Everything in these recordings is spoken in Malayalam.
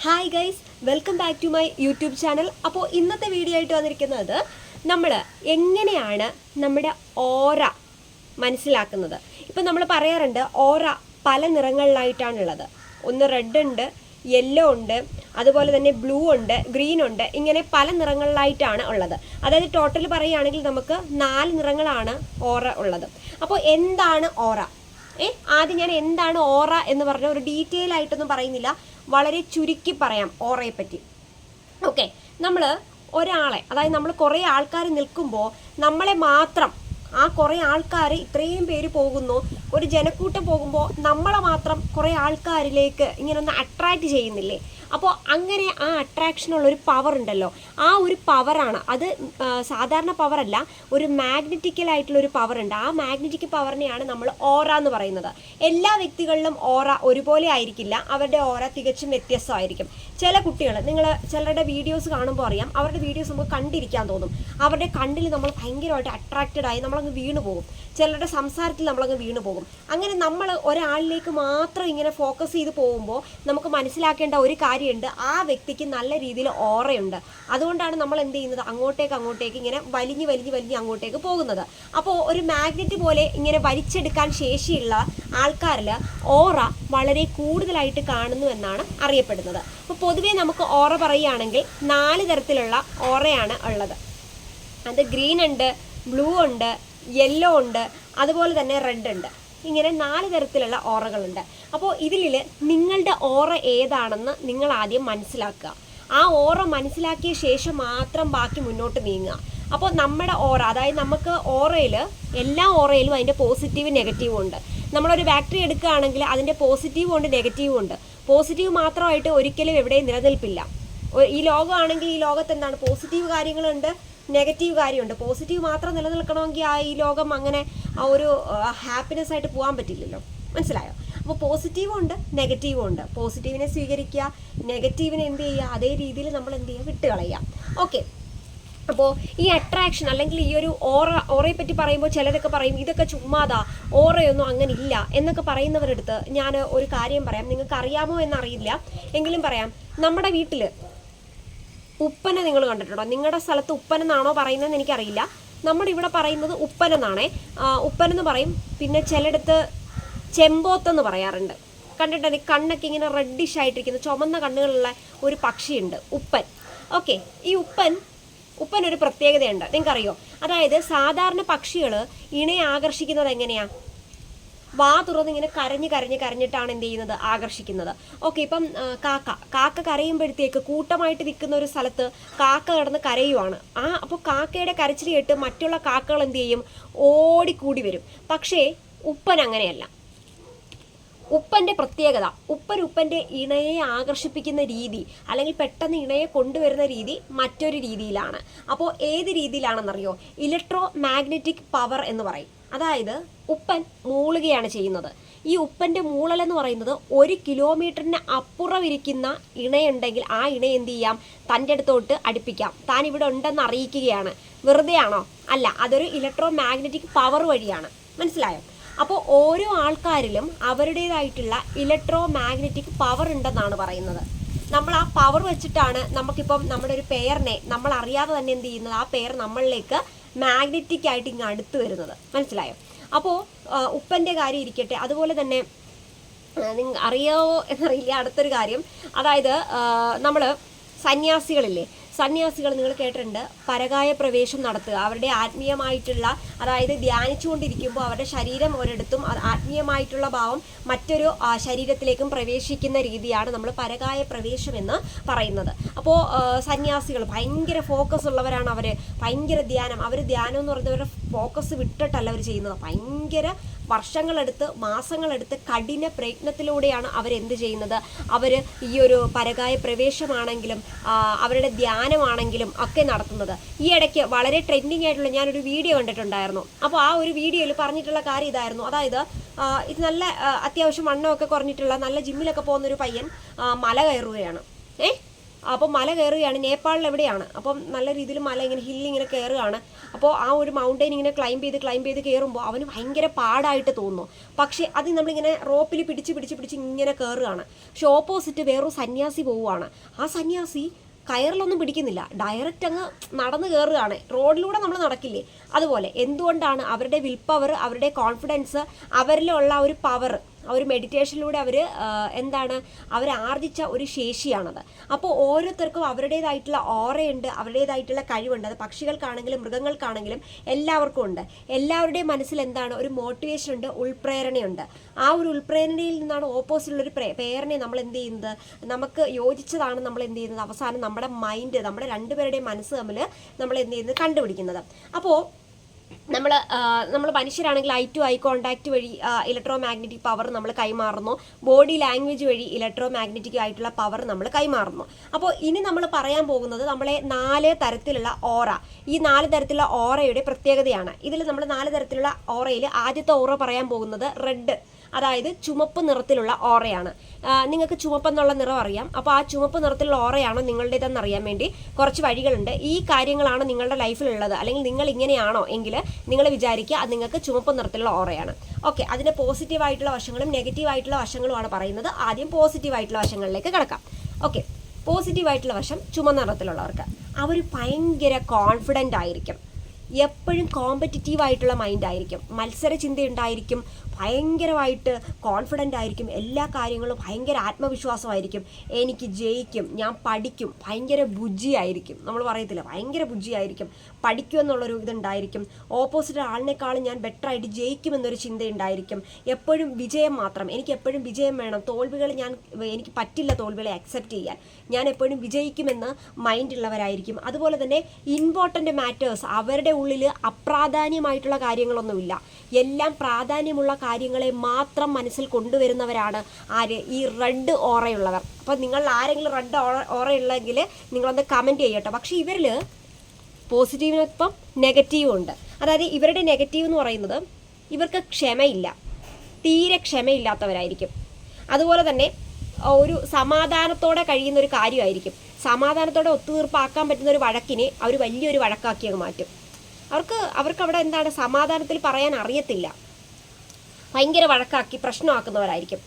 Hi guys, welcome back to my YouTube channel. അപ്പോൾ ഇന്നത്തെ വീഡിയോ ആയിട്ട് വന്നിരിക്കുന്നത് നമ്മൾ എങ്ങനെയാണ് നമ്മുടെ ഓറ മനസ്സിലാക്കുന്നത്. ഇപ്പം നമ്മൾ പറയാറുണ്ട് ഓറ പല നിറങ്ങളിലായിട്ടാണുള്ളത്. ഒന്ന് റെഡ് ഉണ്ട്, യെല്ലോ ഉണ്ട്, അതുപോലെ തന്നെ ബ്ലൂ ഉണ്ട്, ഗ്രീൻ ഉണ്ട്, ഇങ്ങനെ പല നിറങ്ങളിലായിട്ടാണ് ഉള്ളത്. അതായത് ടോട്ടൽ പറയുകയാണെങ്കിൽ നമുക്ക് 4 നിറങ്ങളാണ് ഓറ ഉള്ളത്. അപ്പോൾ എന്താണ് ഓറ? ആദ്യം ഞാൻ എന്താണ് ഓറ എന്ന് പറഞ്ഞ ഒരു ഡീറ്റെയിൽ ആയിട്ടൊന്നും പറയുന്നില്ല, വളരെ ചുരുക്കി പറയാം ഓറയെ പറ്റി. ഓക്കെ, നമ്മൾ ഒരാളെ, അതായത് നമ്മൾ കുറേ ആൾക്കാർ നിൽക്കുമ്പോൾ നമ്മളെ മാത്രം, ആ കുറേ ആൾക്കാർ ഇത്രയും പേര് പോകുന്നു, ഒരു ജനക്കൂട്ടം പോകുമ്പോൾ നമ്മളെ മാത്രം കുറേ ആൾക്കാരിലേക്ക് ഇങ്ങനെ ഒന്ന് അട്രാക്റ്റ് ചെയ്യുന്നില്ലേ? അപ്പോൾ അങ്ങനെ ആ അട്രാക്ഷനുള്ളൊരു പവർ ഉണ്ടല്ലോ, ആ ഒരു പവറാണ് അത്. സാധാരണ പവറല്ല, ഒരു മാഗ്നറ്റിക്കലായിട്ടുള്ളൊരു പവർ ഉണ്ട്. ആ മാഗ്നറ്റിക് പവറിനെയാണ് നമ്മൾ ഓറ എന്ന് പറയുന്നത്. എല്ലാ വ്യക്തികളിലും ഓറ ഒരുപോലെ ആയിരിക്കില്ല, അവരുടെ ഓറ തികച്ചും വ്യത്യസ്തമായിരിക്കും. ചില കുട്ടികൾ, നിങ്ങൾ ചിലരുടെ വീഡിയോസ് കാണുമ്പോൾ അറിയാം, അവരുടെ വീഡിയോസ് നമുക്ക് കണ്ടിരിക്കാൻ തോന്നും. അവരുടെ കണ്ണിൽ നമ്മൾ ഭയങ്കരമായിട്ട് അട്രാക്റ്റഡ് ആയി നമ്മളങ്ങ് വീണു പോകും. ചിലരുടെ സംസാരത്തിൽ നമ്മളങ്ങ് വീണു പോകും. അങ്ങനെ നമ്മൾ ഒരാളിലേക്ക് മാത്രം ഇങ്ങനെ ഫോക്കസ് ചെയ്ത് പോകുമ്പോൾ നമുക്ക് മനസ്സിലാക്കേണ്ട ഒരു കാര്യമുണ്ട്, ആ വ്യക്തിക്ക് നല്ല രീതിയിൽ ഓറയുണ്ട്. അതുകൊണ്ടാണ് നമ്മൾ എന്ത് ചെയ്യുന്നത്, അങ്ങോട്ടേക്ക് ഇങ്ങനെ വലിഞ്ഞ് അങ്ങോട്ടേക്ക് പോകുന്നത്. അപ്പോൾ ഒരു മാഗ്നറ്റ് പോലെ ഇങ്ങനെ വലിച്ചെടുക്കാൻ ശേഷിയുള്ള ആൾക്കാരിൽ ഓറ വളരെ കൂടുതലായിട്ട് കാണുന്നു എന്നാണ് അറിയപ്പെടുന്നത്. അപ്പോൾ പൊതുവേ നമുക്ക് ഓറ പറയുകയാണെങ്കിൽ 4 തരത്തിലുള്ള ഓറയാണ് ഉള്ളത്. അത് ഗ്രീൻ ഉണ്ട്, ബ്ലൂ ഉണ്ട്, യെല്ലോ ഉണ്ട്, അതുപോലെ തന്നെ റെഡ് ഉണ്ട്. ഇങ്ങനെ 4 തരത്തിലുള്ള ഓറകളുണ്ട്. അപ്പോൾ ഇതിൽ നിങ്ങളുടെ ഓറ ഏതാണെന്ന് നിങ്ങൾ ആദ്യം മനസ്സിലാക്കുക. ആ ഓറ മനസ്സിലാക്കിയ ശേഷം മാത്രം ബാക്കി മുന്നോട്ട് നീങ്ങുക. അപ്പോൾ നമ്മുടെ ഓറ, അതായത് നമുക്ക് ഓറയിൽ, എല്ലാ ഓറയിലും അതിൻ്റെ പോസിറ്റീവ് നെഗറ്റീവും ഉണ്ട്. നമ്മളൊരു ബാറ്ററി എടുക്കുകയാണെങ്കിൽ അതിൻ്റെ പോസിറ്റീവും ഉണ്ട്, നെഗറ്റീവും ഉണ്ട്. പോസിറ്റീവ് മാത്രമായിട്ട് ഒരിക്കലും എവിടെയും നിലനിൽപ്പില്ല. ഈ ലോകമാണെങ്കിൽ ഈ ലോകത്ത് എന്താണ്, പോസിറ്റീവ് കാര്യങ്ങളുണ്ട്, നെഗറ്റീവ് കാര്യമുണ്ട്. പോസിറ്റീവ് മാത്രം നിലനിൽക്കണമെങ്കിൽ ഈ ലോകം അങ്ങനെ ആ ഒരു ഹാപ്പിനെസ് ആയിട്ട് പോകാൻ പറ്റില്ലല്ലോ. മനസ്സിലായോ? അപ്പോൾ പോസിറ്റീവും ഉണ്ട്, നെഗറ്റീവും ഉണ്ട്. പോസിറ്റീവിനെ സ്വീകരിക്കുക, നെഗറ്റീവിനെ എന്ത് ചെയ്യുക, അതേ രീതിയിൽ നമ്മൾ എന്ത് ചെയ്യുക, വിട്ടുകളയുക. ഓക്കെ, അപ്പോൾ ഈ അട്രാക്ഷൻ അല്ലെങ്കിൽ ഈ ഒരു ഓറയെ പറ്റി പറയുമ്പോൾ ചിലരൊക്കെ പറയും ഇതൊക്കെ ചുമ്മാതാ, ഓറയൊന്നും അങ്ങനെ ഇല്ല എന്നൊക്കെ പറയുന്നവരടുത്ത് ഞാൻ ഒരു കാര്യം പറയാം. നിങ്ങൾക്ക് അറിയാമോ എന്നറിയില്ല, എങ്കിലും പറയാം. നമ്മുടെ വീട്ടിൽ ഉപ്പന നിങ്ങൾ കണ്ടിട്ടുണ്ടോ? നിങ്ങളുടെ സ്ഥലത്ത് ഉപ്പനെന്നാണോ പറയുന്നതെന്ന് എനിക്കറിയില്ല. നമ്മുടെ ഇവിടെ പറയുന്നത് ഉപ്പനെന്നാണേ. ഉപ്പനെന്ന് പറയും. പിന്നെ ചിലയിടത്ത് ചെമ്പോത്തെന്ന് പറയാറുണ്ട്. കണ്ടിട്ടുണ്ട്, കണ്ണൊക്കെ ഇങ്ങനെ റെഡിഷ് ആയിട്ടിരിക്കുന്ന ചുമന്ന കണ്ണുകളുള്ള ഒരു പക്ഷിയുണ്ട്, ഉപ്പൻ. ഓക്കെ, ഈ ഉപ്പൻ ഒരു പ്രത്യേകതയുണ്ട്, നിങ്ങൾക്കറിയോ? അതായത് സാധാരണ പക്ഷികൾ ഇണയെ ആകർഷിക്കുന്നത് എങ്ങനെയാ? വാ തുറന്ന് ഇങ്ങനെ കരഞ്ഞിട്ടാണ് എന്ത് ചെയ്യുന്നത്, ആകർഷിക്കുന്നത്. ഓക്കെ, ഇപ്പം കാക്ക കരയുമ്പോഴത്തേക്ക് കൂട്ടമായിട്ട് നിൽക്കുന്ന ഒരു സ്ഥലത്ത് കാക്ക കിടന്ന് കരയുവാണ്. അപ്പോൾ കാക്കയുടെ കരച്ചിൽ കേട്ട് മറ്റുള്ള കാക്കകൾ എന്ത് ചെയ്യും, ഓടിക്കൂടി വരും. പക്ഷേ ഉപ്പൻ അങ്ങനെയല്ല. ഉപ്പൻ്റെ പ്രത്യേകത, ഉപ്പൻ്റെ ഇണയെ ആകർഷിപ്പിക്കുന്ന രീതി, അല്ലെങ്കിൽ പെട്ടെന്ന് ഇണയെ കൊണ്ടുവരുന്ന രീതി മറ്റൊരു രീതിയിലാണ്. അപ്പോൾ ഏത് രീതിയിലാണെന്നറിയോ? ഇലക്ട്രോ മാഗ്നറ്റിക് പവർ എന്ന് പറയും. അതായത് ഉപ്പൻ മൂളുകയാണ് ചെയ്യുന്നത്. ഈ ഉപ്പൻ്റെ മൂളലെന്ന് പറയുന്നത് 1 കിലോമീറ്ററിന് അപ്പുറം ഇരിക്കുന്ന ഇണയുണ്ടെങ്കിൽ ആ ഇണ എന്ത് ചെയ്യാം, തൻ്റെ അടുത്തോട്ട് അടുപ്പിക്കാം, താൻ ഇവിടെ ഉണ്ടെന്ന് അറിയിക്കുകയാണ്. വെറുതെ ആണോ? അല്ല, അതൊരു ഇലക്ട്രോ മാഗ്നറ്റിക് പവർ വഴിയാണ്. മനസ്സിലായോ? അപ്പോൾ ഓരോ ആൾക്കാരിലും അവരുടേതായിട്ടുള്ള ഇലക്ട്രോ മാഗ്നറ്റിക് പവർ ഉണ്ടെന്നാണ് പറയുന്നത്. നമ്മൾ ആ പവർ വെച്ചിട്ടാണ് നമുക്കിപ്പം നമ്മുടെ ഒരു പെയറിനെ നമ്മൾ അറിയാതെ തന്നെ എന്ത് ചെയ്യുന്നത്, ആ പെയർ നമ്മളിലേക്ക് മാഗ്നറ്റിക് ആയിട്ട് ഇങ്ങ് അടുത്ത് വരുന്നത്. മനസ്സിലായോ? അപ്പോൾ ഉപ്പൻ്റെ കാര്യം ഇരിക്കട്ടെ. അതുപോലെ തന്നെ നിങ്ങൾ അറിയാവോ എന്നറിയില്ല, അടുത്തൊരു കാര്യം, അതായത് നമ്മൾ സന്യാസികളില്ലേ, സന്യാസികൾ നിങ്ങൾ കേട്ടിട്ടുണ്ട്, പരകായ പ്രവേശം നടത്തുക. അവരുടെ ആത്മീയമായിട്ടുള്ള, അതായത് ധ്യാനിച്ചുകൊണ്ടിരിക്കുമ്പോൾ അവരുടെ ശരീരം ഒരിടത്തും ആത്മീയമായിട്ടുള്ള ഭാവം മറ്റൊരു ശരീരത്തിലേക്കും പ്രവേശിക്കുന്ന രീതിയാണ് നമ്മൾ പരകായ പ്രവേശം എന്ന് പറയുന്നത്. അപ്പോൾ സന്യാസികൾ ഭയങ്കര ഫോക്കസ് ഉള്ളവരാണ്. അവർ ഭയങ്കര ധ്യാനം, അവർ ധ്യാനം എന്ന് പറയുന്നത് അവരുടെ ഫോക്കസ് വിട്ടിട്ടല്ല അവർ ചെയ്യുന്നത്. ഭയങ്കര വർഷങ്ങളെടുത്ത്, മാസങ്ങളെടുത്ത് കഠിന പ്രയത്നത്തിലൂടെയാണ് അവരെന്ത് ചെയ്യുന്നത്, അവർ ഈ ഒരു പരകായ പ്രവേശമാണെങ്കിലും അവരുടെ ധ്യാനമാണെങ്കിലും ഒക്കെ നടത്തുന്നത്. ഈ ഇടയ്ക്ക് വളരെ ട്രെൻഡിങ് ആയിട്ടുള്ള ഞാനൊരു വീഡിയോ കണ്ടിട്ടുണ്ടായിരുന്നു. അപ്പോൾ ആ ഒരു വീഡിയോയിൽ പറഞ്ഞിട്ടുള്ള കാര്യം ഇതായിരുന്നു. അതായത് ഇത് നല്ല അത്യാവശ്യം വണ്ണമൊക്കെ കുറഞ്ഞിട്ടുള്ള നല്ല ജിമ്മിലൊക്കെ പോകുന്നൊരു പയ്യൻ മല കയറുകയാണ്. അപ്പോൾ മല കയറുകയാണ്, നേപ്പാളിൽ എവിടെയാണ്, അപ്പം നല്ല രീതിയിൽ മല ഇങ്ങനെ ഹില്ലിങ്ങനെ കയറുകയാണ്. അപ്പോൾ ആ ഒരു മൗണ്ടെയിൻ ഇങ്ങനെ ക്ലൈംബ് ചെയ്ത് കയറുമ്പോൾ അവന് ഭയങ്കര പാടായിട്ട് തോന്നുന്നു. പക്ഷേ അത് നമ്മളിങ്ങനെ റോപ്പിൽ പിടിച്ച് ഇങ്ങനെ കയറുകയാണ്. പക്ഷെ ഓപ്പോസിറ്റ് വേറൊരു സന്യാസി പോവുകയാണ്. ആ സന്യാസി കയറിലൊന്നും പിടിക്കുന്നില്ല, ഡയറക്റ്റ് അങ്ങ് നടന്ന് കയറുകയാണ്. റോഡിലൂടെ നമ്മൾ നടക്കില്ലേ, അതുപോലെ. എന്തുകൊണ്ടാണ്? അവരുടെ വിൽ പവർ, അവരുടെ കോൺഫിഡൻസ്, അവരിലുള്ള ഒരു പവർ, ആ ഒരു മെഡിറ്റേഷനിലൂടെ അവർ ആർജിച്ച ഒരു ശേഷിയാണത്. അപ്പോൾ ഓരോരുത്തർക്കും അവരുടേതായിട്ടുള്ള ഓറയുണ്ട്, അവരുടേതായിട്ടുള്ള കഴിവുണ്ട്. അത് പക്ഷികൾക്കാണെങ്കിലും മൃഗങ്ങൾക്കാണെങ്കിലും എല്ലാവർക്കും ഉണ്ട്. എല്ലാവരുടെയും മനസ്സിൽ ഒരു മോട്ടിവേഷൻ ഉണ്ട്, ഉൾപ്രേരണയുണ്ട്. ആ ഒരു ഉൾപ്രേരണയിൽ നിന്നാണ് ഓപ്പോസിറ്റുള്ളൊരു പ്രേരണയെ നമ്മൾ എന്ത് ചെയ്യുന്നത്, നമുക്ക് യോജിച്ചതാണ് നമ്മൾ എന്ത് ചെയ്യുന്നത്, അവസാനം നമ്മുടെ മൈൻഡ്, നമ്മുടെ രണ്ടുപേരുടെയും മനസ്സ് തമ്മിൽ നമ്മൾ എന്ത് ചെയ്യുന്നത്, കണ്ടുപിടിക്കുന്നത്. അപ്പോൾ നമ്മൾ മനുഷ്യരാണെങ്കിൽ ഐ ടു ഐ കോണ്ടാക്ട് വഴി ഇലക്ട്രോ മാഗ്നറ്റിക് പവർ നമ്മൾ കൈമാറുന്നു, ബോഡി ലാംഗ്വേജ് വഴി ഇലക്ട്രോ മാഗ്നറ്റിക് ആയിട്ടുള്ള പവർ നമ്മൾ കൈമാറുന്നു. അപ്പോൾ ഇനി നമ്മൾ പറയാൻ പോകുന്നത് നമ്മളെ 4 തരത്തിലുള്ള ഓറ, ഈ 4 തരത്തിലുള്ള ഓറയുടെ പ്രത്യേകതയാണ്. ഇതിൽ നമ്മൾ 4 തരത്തിലുള്ള ഓറയിൽ ആദ്യത്തെ ഓറ പറയാൻ പോകുന്നത് റെഡ്, അതായത് ചുമപ്പ് നിറത്തിലുള്ള ഓറയാണ്. നിങ്ങൾക്ക് ചുമപ്പെന്നുള്ള നിറം അറിയാം. അപ്പോൾ ആ ചുമപ്പ് നിറത്തിലുള്ള ഓറയാണോ നിങ്ങളുടേതെന്ന് അറിയാൻ വേണ്ടി കുറച്ച് വഴികളുണ്ട്. ഈ കാര്യങ്ങളാണ് നിങ്ങളുടെ ലൈഫിലുള്ളത്, അല്ലെങ്കിൽ നിങ്ങൾ ഇങ്ങനെയാണോ എങ്കിൽ നിങ്ങൾ വിചാരിക്കുക അത് നിങ്ങൾക്ക് ചുമപ്പ് നിറത്തിലുള്ള ഓറയാണ്. ഓക്കെ, അതിൻ്റെ പോസിറ്റീവായിട്ടുള്ള വശങ്ങളും നെഗറ്റീവായിട്ടുള്ള വശങ്ങളുമാണ് പറയുന്നത്. ആദ്യം പോസിറ്റീവായിട്ടുള്ള വശങ്ങളിലേക്ക് കിടക്കാം. ഓക്കെ, പോസിറ്റീവായിട്ടുള്ള വശം ചുമന്ന നിറത്തിലുള്ളവർക്ക്, അവർ ഭയങ്കര കോൺഫിഡൻ്റ് ആയിരിക്കും, എപ്പോഴും കോമ്പറ്റിറ്റീവ് ആയിട്ടുള്ള മൈൻഡ് ആയിരിക്കും, മത്സരചിന്ത ഉണ്ടായിരിക്കും, ഭയങ്കരമായിട്ട് കോൺഫിഡൻ്റ് ആയിരിക്കും, എല്ലാ കാര്യങ്ങളും ഭയങ്കര ആത്മവിശ്വാസമായിരിക്കും, എനിക്ക് ജയിക്കും, ഞാൻ പഠിക്കും, ഭയങ്കര ബുദ്ധിയായിരിക്കും, നമ്മൾ പറയത്തില്ല ഭയങ്കര ബുദ്ധിയായിരിക്കും, പഠിക്കുമെന്നുള്ളൊരു ഇതുണ്ടായിരിക്കും, ഓപ്പോസിറ്റ് ആളിനേക്കാളും ഞാൻ ബെറ്ററായിട്ട് ജയിക്കുമെന്നൊരു ചിന്തയുണ്ടായിരിക്കും, എപ്പോഴും വിജയം മാത്രം, എനിക്ക് എപ്പോഴും വിജയം വേണം, തോൽവികൾ എനിക്ക് പറ്റില്ല തോൽവികളെ അക്സെപ്റ്റ് ചെയ്യാൻ, ഞാൻ എപ്പോഴും വിജയിക്കുമെന്ന് മൈൻഡുള്ളവരായിരിക്കും. അതുപോലെ തന്നെ ഇമ്പോർട്ടൻ്റ് മാറ്റേഴ്സ്, അവരുടെ ഉള്ളിൽ അപ്രാധാന്യമായിട്ടുള്ള കാര്യങ്ങളൊന്നുമില്ല, എല്ലാം പ്രാധാന്യമുള്ള കാര്യങ്ങളെ മാത്രം മനസ്സിൽ കൊണ്ടുവരുന്നവരാണ് ആര്? ഈ റെഡ് ഓറയുള്ളവർ. അപ്പോൾ നിങ്ങൾ ആരെങ്കിലും റെഡ് ഓറയുള്ളെങ്കിൽ നിങ്ങളൊന്ന് കമൻറ്റ് ചെയ്യട്ടോ. പക്ഷേ ഇവരിൽ പോസിറ്റീവിനൊപ്പം നെഗറ്റീവും ഉണ്ട്. അതായത് ഇവരുടെ നെഗറ്റീവ് എന്ന് പറയുന്നത് ഇവർക്ക് ക്ഷമയില്ല, തീരെ ക്ഷമയില്ലാത്തവരായിരിക്കും. അതുപോലെ തന്നെ ഒരു സമാധാനത്തോടെ കഴിയുന്ന ഒരു കാര്യമായിരിക്കും, സമാധാനത്തോടെ ഒത്തുതീർപ്പാക്കാൻ പറ്റുന്ന ഒരു വഴക്കിനെ അവർ വലിയൊരു വഴക്കാക്കി അങ്ങ് മാറ്റും. അവർക്ക് അവിടെ സമാധാനത്തിൽ പറയാൻ അറിയത്തില്ല, ഭയങ്കര വഴക്കാക്കി പ്രശ്നമാക്കുന്നവരായിരിക്കും.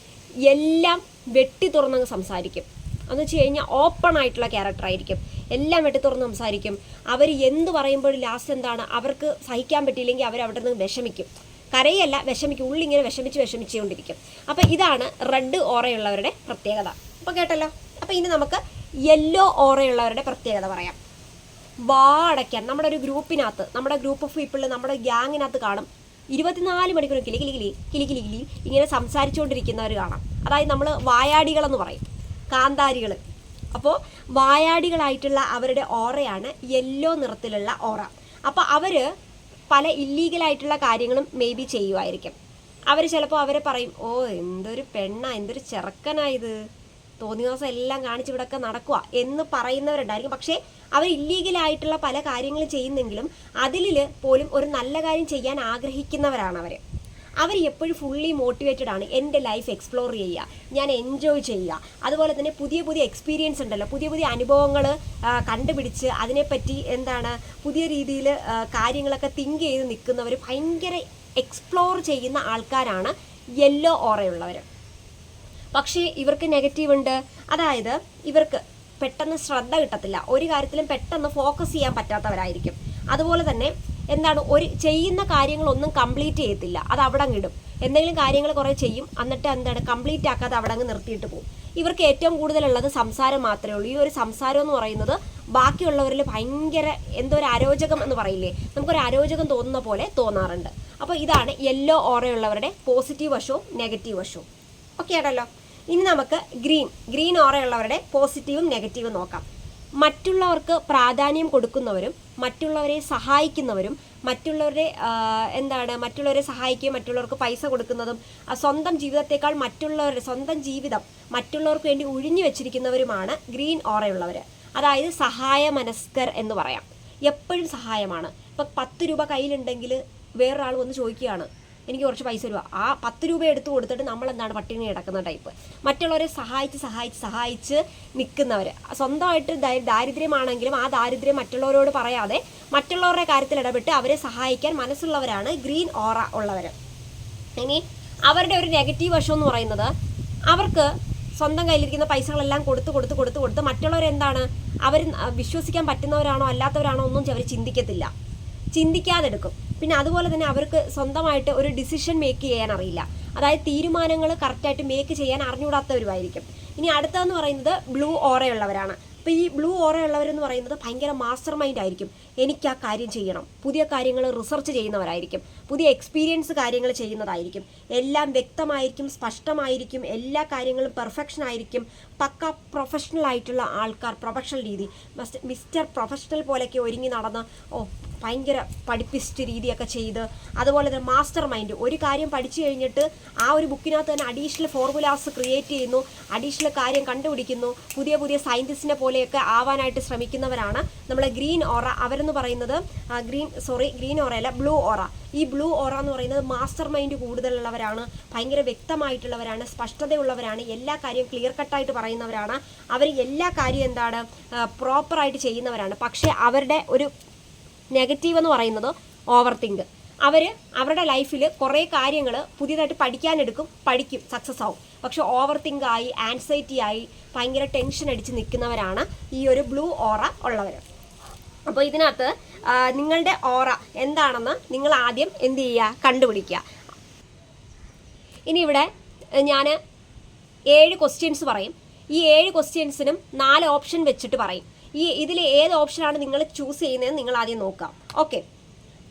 എല്ലാം വെട്ടി തുറന്നങ്ങ് സംസാരിക്കും. എന്ന് വെച്ച് കഴിഞ്ഞാൽ ഓപ്പൺ ആയിട്ടുള്ള ക്യാരക്ടറായിരിക്കും, എല്ലാം വെട്ടി തുറന്ന് സംസാരിക്കും. അവർ എന്ത് പറയുമ്പോഴും ലാസ്റ്റ് അവർക്ക് സഹിക്കാൻ പറ്റിയില്ലെങ്കിൽ അവർ അവിടെ നിന്ന് വിഷമിക്കും, കരയല്ല വിഷമിക്കും, ഉള്ളിങ്ങനെ വിഷമിച്ചുകൊണ്ടിരിക്കും. അപ്പോൾ ഇതാണ് റെഡ് ഓറയുള്ളവരുടെ പ്രത്യേകത. അപ്പോൾ കേട്ടല്ലോ. അപ്പോൾ ഇനി നമുക്ക് യെല്ലോ ഓറയുള്ളവരുടെ പ്രത്യേകത പറയാം. വാടയ്ക്കാൻ നമ്മുടെ ഒരു ഗ്രൂപ്പിനകത്ത്, നമ്മുടെ ഗ്രൂപ്പ് ഓഫ് പീപ്പിളിൽ, നമ്മുടെ ഗ്യാങ്ങിനകത്ത് കാണും 24 മണിക്കൂർ കിലി ഇങ്ങനെ സംസാരിച്ചുകൊണ്ടിരിക്കുന്നവർ കാണാം. അതായത് നമ്മൾ വായാടികളെന്ന് പറയും, കാന്താരികൾ. അപ്പോൾ വായാടികളായിട്ടുള്ള അവരുടെ ഓറയാണ് യെല്ലോ നിറത്തിലുള്ള ഓറ. അപ്പോൾ അവർ പല ഇല്ലീഗലായിട്ടുള്ള കാര്യങ്ങളും മേ ബി ചെയ്യുമായിരിക്കും. അവർ ചിലപ്പോൾ അവരെ പറയും, ഓ എന്തൊരു പെണ്ണാ, എന്തൊരു ചെറുക്കനായത്, തോന്നിയ ദിവസം എല്ലാം കാണിച്ച് ഇവിടെയൊക്കെ നടക്കുക എന്ന് പറയുന്നവരുണ്ടായിരിക്കും. പക്ഷേ അവർ ഇല്ലീഗലായിട്ടുള്ള പല കാര്യങ്ങളും ചെയ്യുന്നെങ്കിലും അതിൽ പോലും ഒരു നല്ല കാര്യം ചെയ്യാൻ ആഗ്രഹിക്കുന്നവരാണ് അവർ എപ്പോഴും ഫുള്ളി മോട്ടിവേറ്റഡ് ആണ്. എൻ്റെ ലൈഫ് എക്സ്പ്ലോർ ചെയ്യുക, ഞാൻ എൻജോയ് ചെയ്യുക, അതുപോലെ തന്നെ പുതിയ എക്സ്പീരിയൻസ് ഉണ്ടല്ലോ, പുതിയ അനുഭവങ്ങൾ കണ്ടുപിടിച്ച് അതിനെപ്പറ്റി പുതിയ രീതിയിൽ കാര്യങ്ങളൊക്കെ തിങ്ക് ചെയ്ത് നിൽക്കുന്നവർ, ഭയങ്കര എക്സ്പ്ലോർ ചെയ്യുന്ന ആൾക്കാരാണ് യെല്ലോ ഓറയുള്ളവർ. പക്ഷേ ഇവർക്ക് നെഗറ്റീവ് ഉണ്ട്. അതായത് ഇവർക്ക് പെട്ടെന്ന് ശ്രദ്ധ കിട്ടത്തില്ല, ഒരു കാര്യത്തിലും പെട്ടെന്ന് ഫോക്കസ് ചെയ്യാൻ പറ്റാത്തവരായിരിക്കും. അതുപോലെ തന്നെ ഒരു ചെയ്യുന്ന കാര്യങ്ങളൊന്നും കംപ്ലീറ്റ് ചെയ്യത്തില്ല, അത് അവിടെ അങ്ങ് ഇടും. എന്തെങ്കിലും കാര്യങ്ങൾ കുറേ ചെയ്യും, എന്നിട്ട് കംപ്ലീറ്റ് ആക്കാതെ അവിടെ അങ്ങ് നിർത്തിയിട്ട് പോകും. ഇവർക്ക് ഏറ്റവും കൂടുതലുള്ളത് സംസാരം മാത്രമേ ഉള്ളൂ. ഈ ഒരു സംസാരം എന്ന് പറയുന്നത് ബാക്കിയുള്ളവരിൽ ഭയങ്കര ഒരു അരോചകം എന്ന് പറയില്ലേ, നമുക്കൊരു അരോചകം തോന്നുന്ന പോലെ തോന്നാറുണ്ട്. അപ്പോൾ ഇതാണ് യെല്ലോ ഓറയുള്ളവരുടെ പോസിറ്റീവ് വശവും നെഗറ്റീവ് വശവും. ഓക്കെ ആണല്ലോ. ഇനി നമുക്ക് ഗ്രീൻ ഓറയുള്ളവരുടെ പോസിറ്റീവും നെഗറ്റീവും നോക്കാം. മറ്റുള്ളവർക്ക് പ്രാധാന്യം കൊടുക്കുന്നവരും മറ്റുള്ളവരെ സഹായിക്കുന്നവരും മറ്റുള്ളവരെ സഹായിക്കുകയും മറ്റുള്ളവർക്ക് പൈസ കൊടുക്കുന്നതും സ്വന്തം ജീവിതത്തെക്കാൾ സ്വന്തം ജീവിതം മറ്റുള്ളവർക്ക് വേണ്ടി ഒഴിഞ്ഞു വെച്ചിരിക്കുന്നവരുമാണ് ഗ്രീൻ ഓറയുള്ളവർ. അതായത് സഹായ മനസ്കർ എന്ന് പറയാം. എപ്പോഴും സഹായമാണ്. ഇപ്പം 10 രൂപ കയ്യിലുണ്ടെങ്കിൽ വേറൊരാൾ വന്ന് ചോദിക്കുകയാണ്, എനിക്ക് കുറച്ച് പൈസ തരുക, ആ 10 രൂപ എടുത്ത് കൊടുത്തിട്ട് നമ്മളെന്താണ് പട്ടിണി കിടക്കുന്ന ടൈപ്പ്. മറ്റുള്ളവരെ സഹായിച്ച് നിൽക്കുന്നവർ. സ്വന്തമായിട്ട് ദാരിദ്ര്യമാണെങ്കിലും ആ ദാരിദ്ര്യം മറ്റുള്ളവരോട് പറയാതെ മറ്റുള്ളവരുടെ കാര്യത്തിൽ ഇടപെട്ട് അവരെ സഹായിക്കാൻ മനസ്സുള്ളവരാണ് ഗ്രീൻ ഓറ ഉള്ളവർ. ഇനി അവരുടെ ഒരു നെഗറ്റീവ് വശം എന്ന് പറയുന്നത്, അവർക്ക് സ്വന്തം കയ്യിലിരിക്കുന്ന പൈസകളെല്ലാം കൊടുത്ത് മറ്റുള്ളവരെന്താണ്, അവർ വിശ്വസിക്കാൻ പറ്റുന്നവരാണോ അല്ലാത്തവരാണോ ഒന്നും അവർ ചിന്തിക്കാതെടുക്കും. പിന്നെ അതുപോലെ തന്നെ അവർക്ക് സ്വന്തമായിട്ട് ഒരു ഡിസിഷൻ മേക്ക് ചെയ്യാൻ അറിയില്ല. അതായത് തീരുമാനങ്ങൾ കറക്റ്റായിട്ട് മേക്ക് ചെയ്യാൻ അറിഞ്ഞുകൂടാത്തവരുമായിരിക്കും. ഇനി അടുത്തതെന്ന് പറയുന്നത് ബ്ലൂ ഓറയുള്ളവരാണ്. അപ്പോൾ ഈ ബ്ലൂ ഓറയുള്ളവരെന്ന് പറയുന്നത് ഭയങ്കര മാസ്റ്റർ മൈൻഡ് ആയിരിക്കും. എനിക്ക് ആ കാര്യം ചെയ്യണം, പുതിയ കാര്യങ്ങൾ റിസർച്ച് ചെയ്യുന്നവരായിരിക്കും, പുതിയ എക്സ്പീരിയൻസ് കാര്യങ്ങൾ ചെയ്യുന്നതായിരിക്കും, എല്ലാം വ്യക്തമായിരിക്കും, സ്പഷ്ടമായിരിക്കും, എല്ലാ കാര്യങ്ങളും പെർഫെക്ഷൻ ആയിരിക്കും, പക്ക പ്രൊഫഷണൽ ആയിട്ടുള്ള ആൾക്കാർ, പ്രൊഫഷണൽ രീതി, മിസ്റ്റർ പ്രൊഫഷണൽ പോലെയൊക്കെ ഒരുങ്ങി നടന്ന് ഭയങ്കര പഠിപ്പിസ്റ്റ് രീതിയൊക്കെ ചെയ്ത്, അതുപോലെ തന്നെ മാസ്റ്റർ മൈൻഡ്, ഒരു കാര്യം പഠിച്ചു കഴിഞ്ഞിട്ട് ആ ഒരു ബുക്കിനകത്ത് തന്നെ അഡീഷണൽ ഫോർമുലാസ് ക്രിയേറ്റ് ചെയ്യുന്നു, അഡീഷണൽ കാര്യം കണ്ടുപിടിക്കുന്നു, പുതിയ സയൻറ്റിസ്റ്റിനെ പോലെയൊക്കെ ആവാനായിട്ട് ശ്രമിക്കുന്നവരാണ് നമ്മളെ ഗ്രീൻ ഓറ. അവരെന്ന് പറയുന്നത് ഗ്രീൻ ഓറയല്ല, ബ്ലൂ ഓറ. ഈ ബ്ലൂ ഓറ എന്ന് പറയുന്നത് മാസ്റ്റർ മൈൻഡ് കൂടുതലുള്ളവരാണ്, ഭയങ്കര വ്യക്തമായിട്ടുള്ളവരാണ്, സ്പഷ്ടതയുള്ളവരാണ്, എല്ലാ കാര്യവും ക്ലിയർ കട്ടായിട്ട് പറയുന്നവരാണ്. അവർ എല്ലാ കാര്യവും എന്താണ് പ്രോപ്പറായിട്ട് ചെയ്യുന്നവരാണ്. പക്ഷേ അവരുടെ ഒരു നെഗറ്റീവ് എന്ന് പറയുന്നത് ഓവർ തിങ്ക്. അവരുടെ ലൈഫിൽ കുറേ കാര്യങ്ങൾ പുതിയതായിട്ട് പഠിക്കും, സക്സസ് ആവും. പക്ഷെ ഓവർ തിങ്ക് ആയി, ആൻസൈറ്റി ആയി, ഭയങ്കര ടെൻഷൻ അടിച്ച് നിൽക്കുന്നവരാണ് ഈ ഒരു ബ്ലൂ ഓറ ഉള്ളവർ. അപ്പോൾ ഇതിനകത്ത് നിങ്ങളുടെ ഓറ എന്താണെന്ന് നിങ്ങൾ ആദ്യം എന്ത് ചെയ്യുക, കണ്ടുപിടിക്കുക. ഇനി ഇവിടെ ഞാൻ 7 ക്വസ്റ്റ്യൻസ് പറയും. ഈ 7 ക്വസ്റ്റ്യൻസിനും 4 ഓപ്ഷൻ വെച്ചിട്ട് പറയും. ഇതിൽ ഏത് ഓപ്ഷനാണ് നിങ്ങൾ ചൂസ് ചെയ്യുന്നതെന്ന് നിങ്ങൾ ആദ്യം നോക്കാം. ഓക്കെ.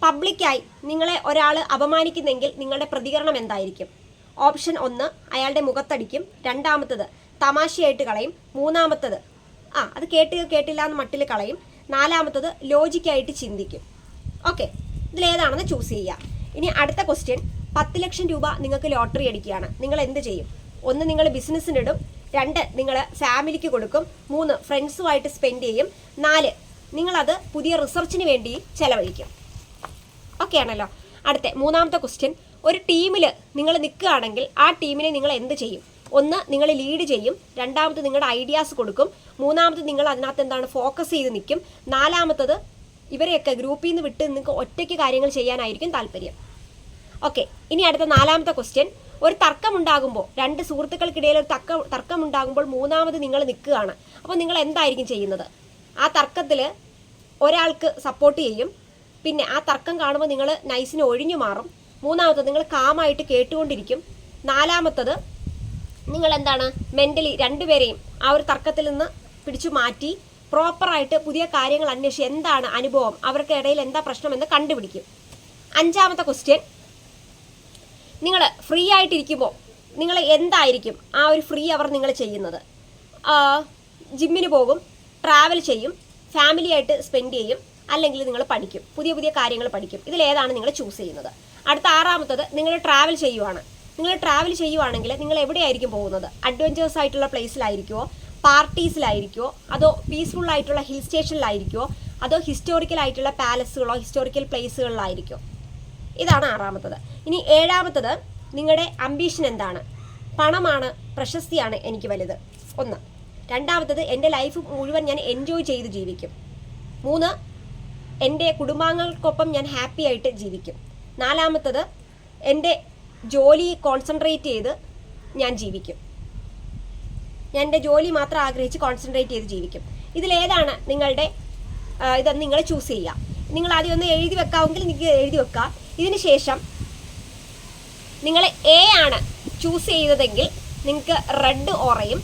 പബ്ലിക്കായി നിങ്ങളെ ഒരാൾ അപമാനിക്കുന്നെങ്കിൽ നിങ്ങളുടെ പ്രതികരണം എന്തായിരിക്കും? ഓപ്ഷൻ 1 അയാളുടെ മുഖത്തടിക്കും, രണ്ടാമത്തത് തമാശയായിട്ട് കളയും, മൂന്നാമത്തത് അത് കേട്ടില്ല എന്ന് മട്ടിൽ കളയും, നാലാമത്തത് ലോജിക്കായിട്ട് ചിന്തിക്കും. ഓക്കെ, ഇതിലേതാണെന്ന് ചൂസ് ചെയ്യുക. ഇനി അടുത്ത ക്വസ്റ്റ്യൻ, 10 ലക്ഷം രൂപ നിങ്ങൾക്ക് ലോട്ടറി അടിക്കുകയാണ്, നിങ്ങൾ എന്ത് ചെയ്യും? 1 നിങ്ങൾ ബിസിനസ്സിനിടും, 2 നിങ്ങൾ ഫാമിലിക്ക് കൊടുക്കും, 3 ഫ്രണ്ട്സുമായിട്ട് സ്പെൻഡ് ചെയ്യും, 4 നിങ്ങളത് പുതിയ റിസർച്ചിന് വേണ്ടി ചെലവഴിക്കും. ഓക്കെ ആണല്ലോ. അടുത്ത മൂന്നാമത്തെ ക്വസ്റ്റ്യൻ, ഒരു ടീമിൽ നിങ്ങൾ നിൽക്കുകയാണെങ്കിൽ ആ ടീമിനെ നിങ്ങൾ എന്ത് ചെയ്യും? 1 നിങ്ങൾ ലീഡ് ചെയ്യും, രണ്ടാമത് നിങ്ങളുടെ ഐഡിയാസ് കൊടുക്കും, മൂന്നാമത് നിങ്ങൾ അതിനകത്ത് എന്താണ് ഫോക്കസ് ചെയ്ത് നിൽക്കും, നാലാമത്തത് ഇവരെയൊക്കെ ഗ്രൂപ്പിൽ നിന്ന് വിട്ട് നിങ്ങൾക്ക് ഒറ്റയ്ക്ക് കാര്യങ്ങൾ ചെയ്യാനായിരിക്കും താല്പര്യം. ഓക്കെ. ഇനി അടുത്ത 4ാമത്തെ ക്വസ്റ്റ്യൻ, ഒരു തർക്കമുണ്ടാകുമ്പോൾ 2 സുഹൃത്തുക്കൾക്കിടയിൽ ഒരു തർക്കമുണ്ടാകുമ്പോൾ മൂന്നാമത് നിങ്ങൾ നിൽക്കുകയാണ്. അപ്പോൾ നിങ്ങൾ എന്തായിരിക്കും ചെയ്യുന്നത്? ആ തർക്കത്തിൽ ഒരാൾക്ക് സപ്പോർട്ട് ചെയ്യും, പിന്നെ ആ തർക്കം കാണുമ്പോൾ നിങ്ങൾ നൈസിന് ഒഴിഞ്ഞു മാറും, മൂന്നാമത്തത് നിങ്ങൾ കാമായിട്ട് കേട്ടുകൊണ്ടിരിക്കും, നാലാമത്തത് നിങ്ങൾ എന്താണ് മെൻ്റലി 2 പേരെയും ആ ഒരു തർക്കത്തിൽ നിന്ന് പിടിച്ചു മാറ്റി പ്രോപ്പറായിട്ട് പുതിയ കാര്യങ്ങൾ അന്വേഷിച്ച് എന്താണ് അനുഭവം, അവർക്ക് ഇടയിൽ എന്താ പ്രശ്നമെന്ന് കണ്ടുപിടിക്കും. 5ാമത്തെ ക്വസ്റ്റ്യൻ, നിങ്ങൾ ഫ്രീ ആയിട്ടിരിക്കുമ്പോൾ നിങ്ങൾ എന്തായിരിക്കും ആ ഒരു ഫ്രീ അവർ നിങ്ങൾ ചെയ്യുന്നത്? ജിമ്മിന് പോകും, ട്രാവൽ ചെയ്യും, ഫാമിലിയായിട്ട് സ്പെൻഡ് ചെയ്യും, അല്ലെങ്കിൽ നിങ്ങൾ പഠിക്കും, പുതിയ കാര്യങ്ങൾ പഠിക്കും. ഇതിലേതാണ് നിങ്ങൾ ചൂസ് ചെയ്യുന്നത്? അടുത്ത 6ാമത്തത്, നിങ്ങൾ ട്രാവൽ ചെയ്യുവാണെങ്കിൽ നിങ്ങൾ എവിടെയായിരിക്കും പോകുന്നത്? അഡ്വഞ്ചേഴ്സ് ആയിട്ടുള്ള പ്ലേസിലായിരിക്കുമോ, പാർട്ടീസിലായിരിക്കുമോ, അതോ പീസ്ഫുൾ ആയിട്ടുള്ള ഹിൽ സ്റ്റേഷനിലായിരിക്കുമോ, അതോ ഹിസ്റ്റോറിക്കൽ ആയിട്ടുള്ള പാലസുകളോ ഹിസ്റ്റോറിക്കൽ പ്ലേസുകളിലായിരിക്കുമോ? ഇതാണ് 6ാമത്തത്. ഇനി 7ാമത്തത്, നിങ്ങളുടെ അംബീഷൻ എന്താണ്? പണമാണ്, പ്രശസ്തിയാണ് എനിക്ക് വലുത്, 1. രണ്ടാമത്തത്, എൻ്റെ ലൈഫ് മുഴുവൻ ഞാൻ എൻജോയ് ചെയ്ത് ജീവിക്കും, 3. എൻ്റെ കുടുംബാംഗങ്ങൾക്കൊപ്പം ഞാൻ ഹാപ്പി ആയിട്ട് ജീവിക്കും, 4ാമത്തത്, എൻ്റെ ജോലി കോൺസെൻട്രേറ്റ് ചെയ്ത് ഞാൻ ജീവിക്കും, ഞാൻ എൻ്റെ ജോലി മാത്രം ആഗ്രഹിച്ച് കോൺസെൻട്രേറ്റ് ചെയ്ത് ജീവിക്കും. ഇതിലേതാണ് നിങ്ങളുടെ ഇതെന്ന് നിങ്ങൾ ചൂസ് ചെയ്യുക. നിങ്ങൾ ആദ്യം ഒന്ന് എഴുതി വെക്കാമെങ്കിൽ നിങ്ങൾക്ക് എഴുതി വെക്കാം. ഇതിന് ശേഷം നിങ്ങൾ എ ആണ് ചൂസ് ചെയ്തതെങ്കിൽ നിങ്ങൾക്ക് റെഡ് ഓറയും,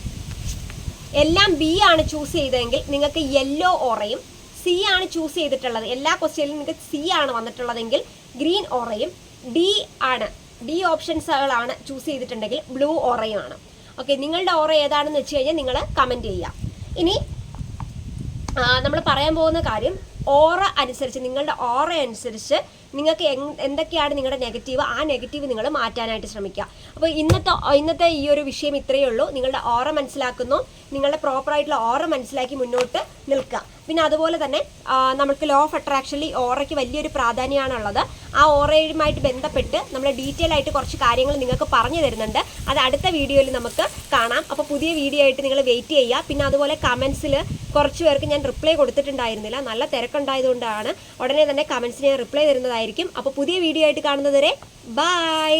എല്ലാം ബി ആണ് ചൂസ് ചെയ്തതെങ്കിൽ നിങ്ങൾക്ക് യെല്ലോ ഓറയും, സി ആണ് ചൂസ് ചെയ്തിട്ടുള്ളത്, എല്ലാ ക്വസ്റ്റ്യനിലും നിങ്ങൾക്ക് സി ആണ് വന്നിട്ടുള്ളതെങ്കിൽ ഗ്രീൻ ഓറയും, ഡി ഓപ്ഷൻസുകളാണ് ചൂസ് ചെയ്തിട്ടുണ്ടെങ്കിൽ ബ്ലൂ ഓറയുമാണ്. ഓക്കെ, നിങ്ങളുടെ ഓറ ഏതാണെന്ന് വെച്ച് കഴിഞ്ഞാൽ നിങ്ങൾ കമൻറ്റ് ചെയ്യാം. ഇനി നമ്മൾ പറയാൻ പോകുന്ന കാര്യം, ഓറ അനുസരിച്ച്, നിങ്ങളുടെ ഓറ അനുസരിച്ച് നിങ്ങൾക്ക് എന്തൊക്കെയാണ് നിങ്ങളുടെ നെഗറ്റീവ്, ആ നെഗറ്റീവ് നിങ്ങൾ മാറ്റാനായിട്ട് ശ്രമിക്കുക. അപ്പോൾ ഇന്നത്തെ ഈ ഒരു വിഷയം ഇത്രയേ ഉള്ളൂ. നിങ്ങളുടെ ഓറ മനസ്സിലാക്കുന്നു, നിങ്ങളുടെ പ്രോപ്പറായിട്ടുള്ള ഓറ മനസ്സിലാക്കി മുന്നോട്ട് നിൽക്കുക. പിന്നെ അതുപോലെ തന്നെ നമുക്ക് ലോ ഓഫ് അട്രാക്ഷനിൽ ഓറയ്ക്ക് വലിയൊരു പ്രാധാന്യമാണുള്ളത്. ആ ഓറയുമായിട്ട് ബന്ധപ്പെട്ട് നമ്മൾ ഡീറ്റെയിൽ ആയിട്ട് കുറച്ച് കാര്യങ്ങൾ നിങ്ങൾക്ക് പറഞ്ഞു തരുന്നുണ്ട്. അത് അടുത്ത വീഡിയോയിൽ നമുക്ക് കാണാം. അപ്പോൾ പുതിയ വീഡിയോ ആയിട്ട് നിങ്ങൾ വെയിറ്റ് ചെയ്യുക. പിന്നെ അതുപോലെ കമൻസിൽ കുറച്ച് പേർക്ക് ഞാൻ റിപ്ലൈ കൊടുത്തിട്ടുണ്ടായിരുന്നില്ല, നല്ല തിരക്കുണ്ടായതുകൊണ്ടാണ്. ഉടനെ തന്നെ കമൻസിന് ഞാൻ റിപ്ലൈ തരുന്നതായിരിക്കും. അപ്പോൾ പുതിയ വീഡിയോ ആയിട്ട് കാണുന്നതുവരെ ബൈ.